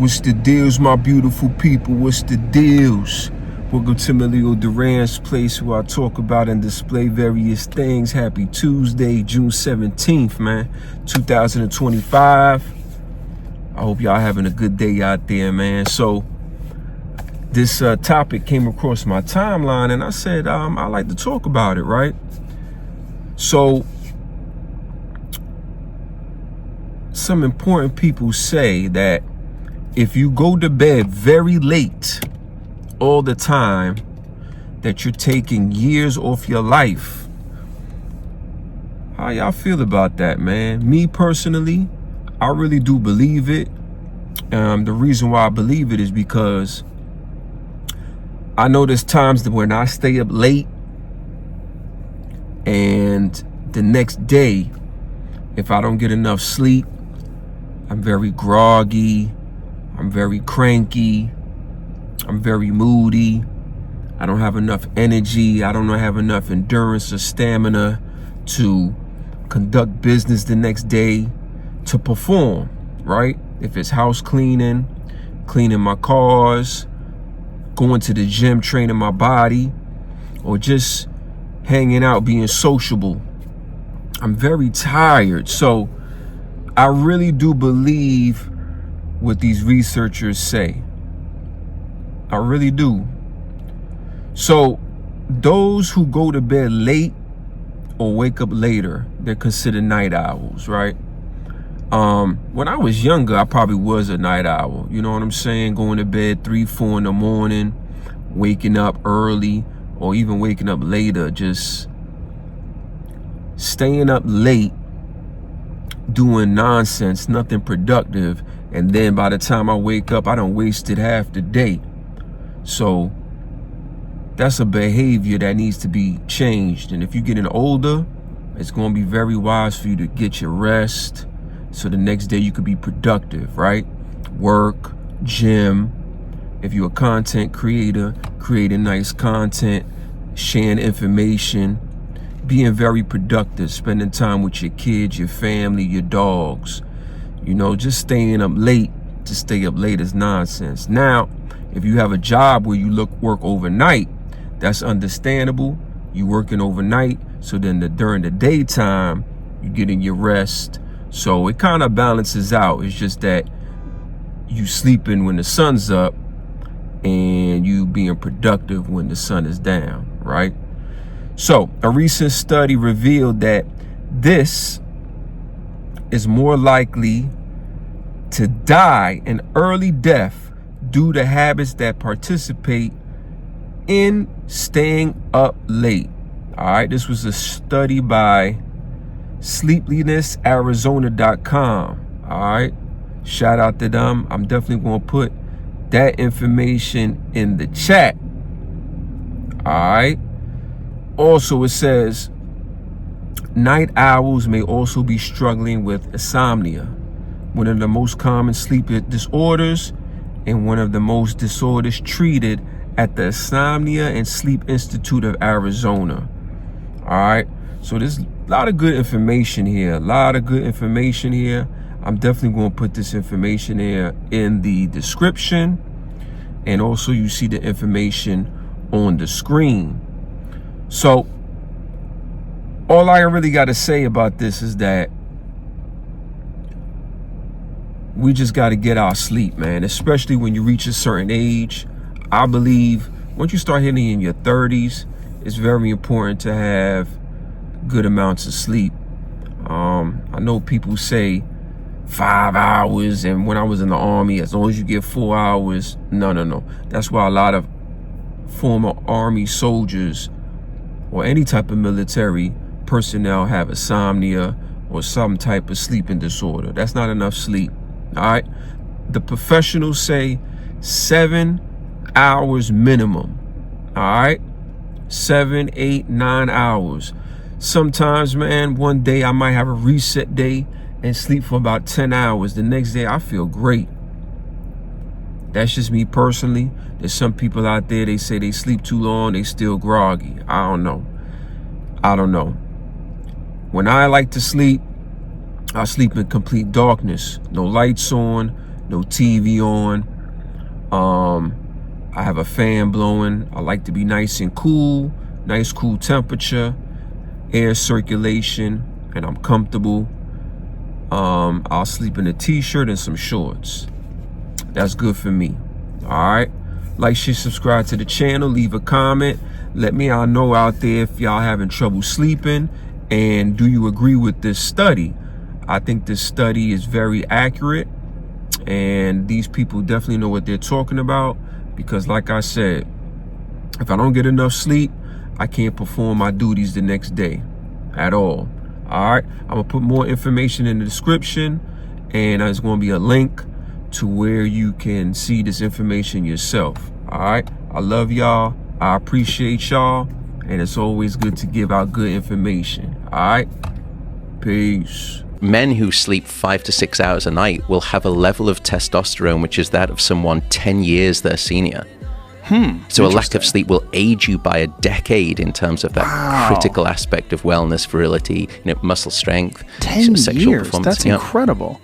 What's the deals, my beautiful people? What's the deals? Welcome to Emilio Duran's place, where I talk about and display various things. Happy Tuesday, June 17th, man, 2025. I hope y'all having a good day out there, man. So this topic came across my timeline, and I said I like to talk about it, right? So some important people say that if you go to bed very late all the time, that you're taking years off your life. How y'all feel about that, man? Me personally, I really do believe it. The reason why I believe it is because I know there's times when I stay up late, and the next day, if I don't get enough sleep, I'm very groggy, I'm very cranky, I'm very moody, I don't have enough energy, I don't have enough endurance or stamina to conduct business the next day, to perform, right? If it's house cleaning, cleaning my cars, going to the gym, training my body, or just hanging out, being sociable, I'm very tired. So I really do believe what these researchers say. I really do. So those who go to bed late or wake up later, they're considered night owls, right? When I was younger, I probably was a night owl. You know what I'm saying? Going to bed 3, 4 in the morning, waking up early, or even waking up later, just staying up late, doing nonsense, nothing productive, and then by the time I wake up, I done wasted half the day. So that's a behavior that needs to be changed. And if you're getting older, it's going to be very wise for you to get your rest, so the next day you could be productive, right? Work, gym. If you're a content creator, creating nice content, sharing information, being very productive, spending time with your kids, your family, your dogs. You know, just staying up late to stay up late is nonsense. Now, if you have a job where you work overnight, that's understandable. You working overnight, so then during the daytime, you're getting your rest. So it kind of balances out. It's just that you sleeping when the sun's up and you being productive when the sun is down, right? So a recent study revealed that this is more likely to die an early death due to habits that participate in staying up late. All right, this was a study by sleepinessarizona.com. All right, shout out to them. I'm definitely going to put that information in the chat. All right. Also, it says night owls may also be struggling with insomnia, one of the most common sleep disorders and one of the most disorders treated at the Insomnia and Sleep Institute of Arizona. All right, so there's a lot of good information here. I'm definitely going to put this information here in the description, and also you see the information on the screen. So all I really got to say about this is that we just got to get our sleep, man, especially when you reach a certain age. I believe once you start hitting in your 30s, it's very important to have good amounts of sleep. I know people say 5 hours, and when I was in the Army, as long as you get 4 hours. No. That's why a lot of former Army soldiers or any type of military personnel have insomnia or some type of sleeping disorder. That's not enough sleep. All right, the professionals say 7 hours minimum. All right, 7, 8, 9 hours. Sometimes, man, one day I might have a reset day and sleep for about 10 hours. The next day I feel great. That's just me personally. There's some people out there, they say they sleep too long, they still groggy. I don't know. When I like to sleep, I sleep in complete darkness. No lights on, no TV on. I have a fan blowing. I like to be nice and cool, nice cool temperature, air circulation, and I'm comfortable. I'll sleep in a t-shirt and some shorts. That's good for me. All right. Like, share, subscribe to the channel, leave a comment. Let me all know out there if y'all having trouble sleeping, and do you agree with this study? I think this study is very accurate, and these people definitely know what they're talking about, because like I said, if I don't get enough sleep, I can't perform my duties the next day at all. All right, I'm gonna put more information in the description, and there's gonna be a link to where you can see this information yourself. All right, I love y'all. I appreciate y'all, and it's always good to give out good information. All right, peace. Men who sleep 5 to 6 hours a night will have a level of testosterone which is that of someone 10 years their senior. So a lack of sleep will age you by a decade in terms of that critical aspect of wellness, virility, muscle strength, 10 sexual years. performance. That's incredible.